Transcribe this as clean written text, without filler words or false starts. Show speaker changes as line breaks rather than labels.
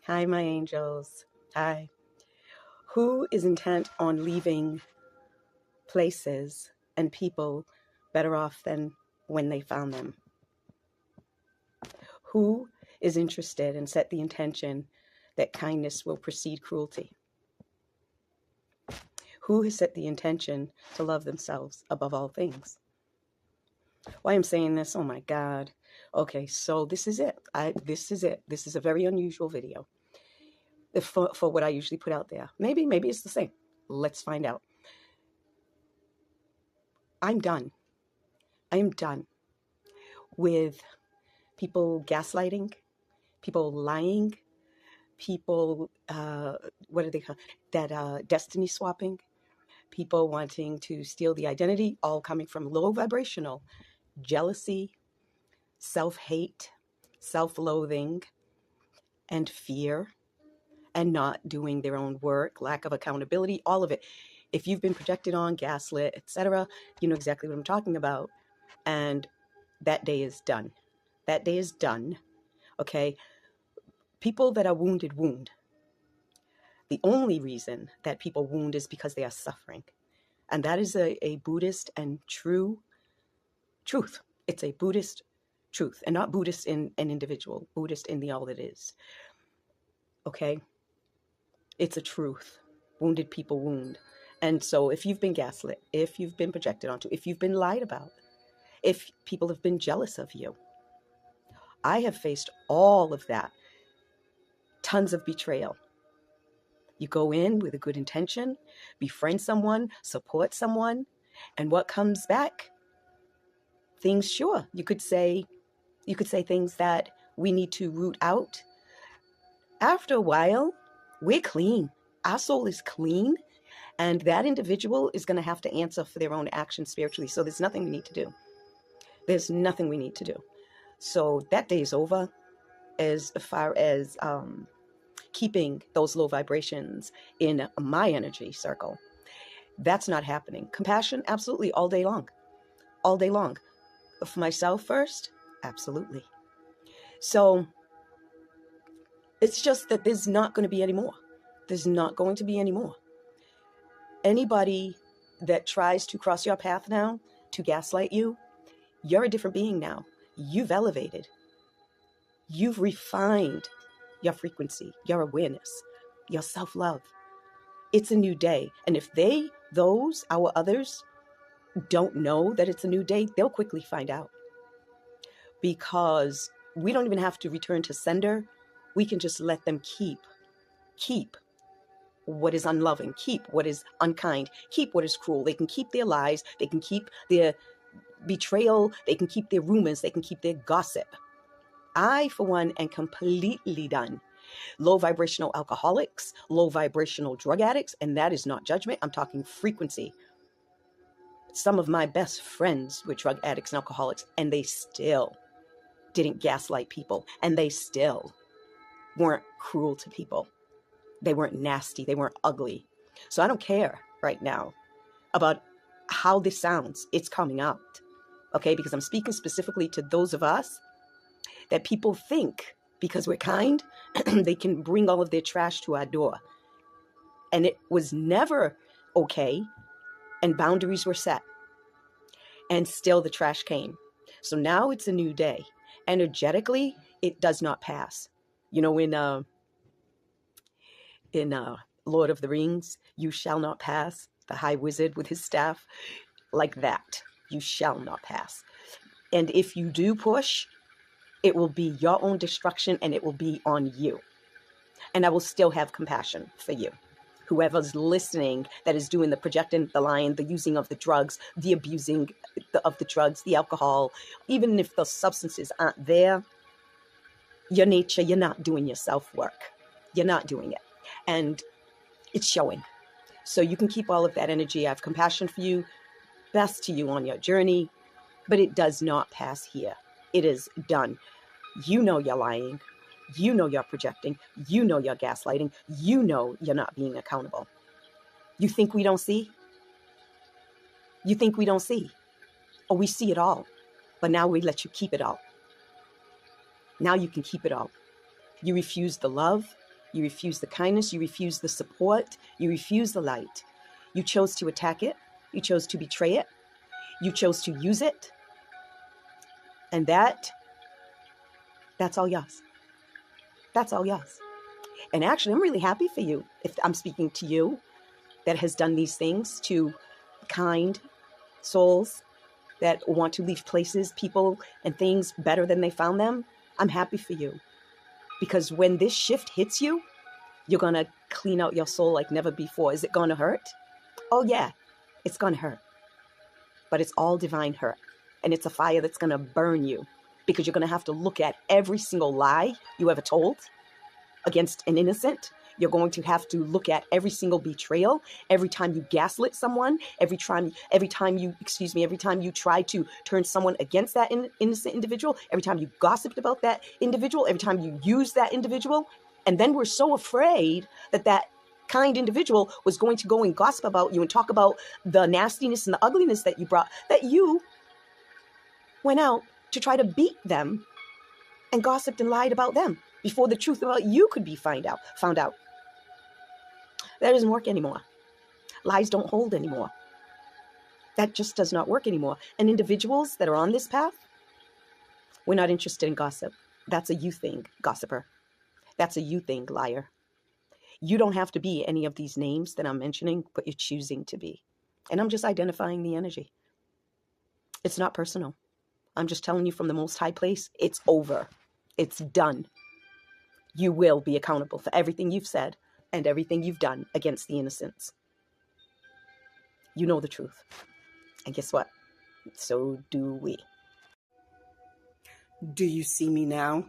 Hi, my angels. Hi. Who is intent on leaving places and people better off than when they found them? Who is interested and set the intention that kindness will precede cruelty? Who has set the intention to love themselves above all things? Why I'm saying this? Oh my God. Okay, so this is it. This is a very unusual video for what I usually put out there. Maybe it's the same. Let's find out. I'm done. I am done with people gaslighting, people lying, people, what do they call that? Destiny swapping, people wanting to steal the identity, all coming from low vibrational jealousy, self-hate, self-loathing, and fear, and not doing their own work, lack of accountability, all of it. If you've been projected on, gaslit, etc., you know exactly what I'm talking about. And that day is done. That day is done. Okay? People that are wounded wound. The only reason that people wound is because they are suffering. And that is a Buddhist and true truth. It's a Buddhist truth, and not Buddhist in an individual, Buddhist in the all that is. Okay? It's a truth. Wounded people wound. And so if you've been gaslit, if you've been projected onto, if you've been lied about, if people have been jealous of you, I have faced all of that. Tons of betrayal. You go in with a good intention, befriend someone, support someone, and what comes back? Things, sure, you could say things that we need to root out. After a while, we're clean. Our soul is clean, and that individual is going to have to answer for their own actions spiritually. So there's nothing we need to do. There's nothing we need to do. So that day is over as far as keeping those low vibrations in my energy circle. That's not happening. Compassion, absolutely, all day long. All day long. For myself first, absolutely. So it's just that there's not going to be any more. There's not going to be any more. Anybody that tries to cross your path now to gaslight you, you're a different being now. You've elevated. You've refined your frequency, your awareness, your self-love. It's a new day. And if our others, don't know that it's a new day, they'll quickly find out. Because we don't even have to return to sender. We can just let them keep what is unloving, keep what is unkind, keep what is cruel. They can keep their lies, they can keep their betrayal, they can keep their rumors, they can keep their gossip. I, for one, am completely done. Low vibrational alcoholics, low vibrational drug addicts, and that is not judgment, I'm talking frequency. Some of my best friends were drug addicts and alcoholics, and they still didn't gaslight people, and they still weren't cruel to people. They weren't nasty. They weren't ugly. So I don't care right now about how this sounds. It's coming out, okay? Because I'm speaking specifically to those of us that people think because we're kind, they can bring all of their trash to our door. And it was never okay, and boundaries were set. And still the trash came. So now it's a new day. Energetically, it does not pass. You know, in Lord of the Rings, you shall not pass, the high wizard with his staff, like that. You shall not pass. And if you do push, it will be your own destruction, and it will be on you. And I will still have compassion for you. Whoever's listening that is doing the projecting, the lying, the using of the drugs, the abusing of the drugs, the alcohol, even if the substances aren't there, your nature, you're not doing your self-work. You're not doing it. And it's showing. So you can keep all of that energy. I have compassion for you, best to you on your journey, but it does not pass here. It is done. You know you're lying. You know you're projecting. You know you're gaslighting. You know you're not being accountable. You think we don't see? You think we don't see? Or we see it all, but now we let you keep it all. Now you can keep it all. You refuse the love. You refuse the kindness. You refuse the support. You refuse the light. You chose to attack it. You chose to betray it. You chose to use it. And that's all yours. That's all yours. And actually, I'm really happy for you, if I'm speaking to you, that has done these things to kind souls that want to leave places, people, and things better than they found them. I'm happy for you. Because when this shift hits you, you're going to clean out your soul like never before. Is it going to hurt? Oh, yeah, it's going to hurt. But it's all divine hurt. And it's a fire that's going to burn you, because you're going to have to look at every single lie you ever told against an innocent. You're going to have to look at every single betrayal, every time you gaslit someone, every time you try to turn someone against that innocent individual, every time you gossiped about that individual, every time you used that individual. And then we're so afraid that that kind individual was going to go and gossip about you and talk about the nastiness and the ugliness that you brought, that you went out to try to beat them and gossiped and lied about them before the truth about you could be found out. That doesn't work anymore. Lies don't hold anymore. That just does not work anymore. And individuals that are on this path, we're not interested in gossip. That's a you thing, gossiper. That's a you thing, liar. You don't have to be any of these names that I'm mentioning, but you're choosing to be. And I'm just identifying the energy. It's not personal. I'm just telling you from the most high place, it's over. It's done. You will be accountable for everything you've said and everything you've done against the innocents. You know the truth. And guess what? So do we. Do you see me now?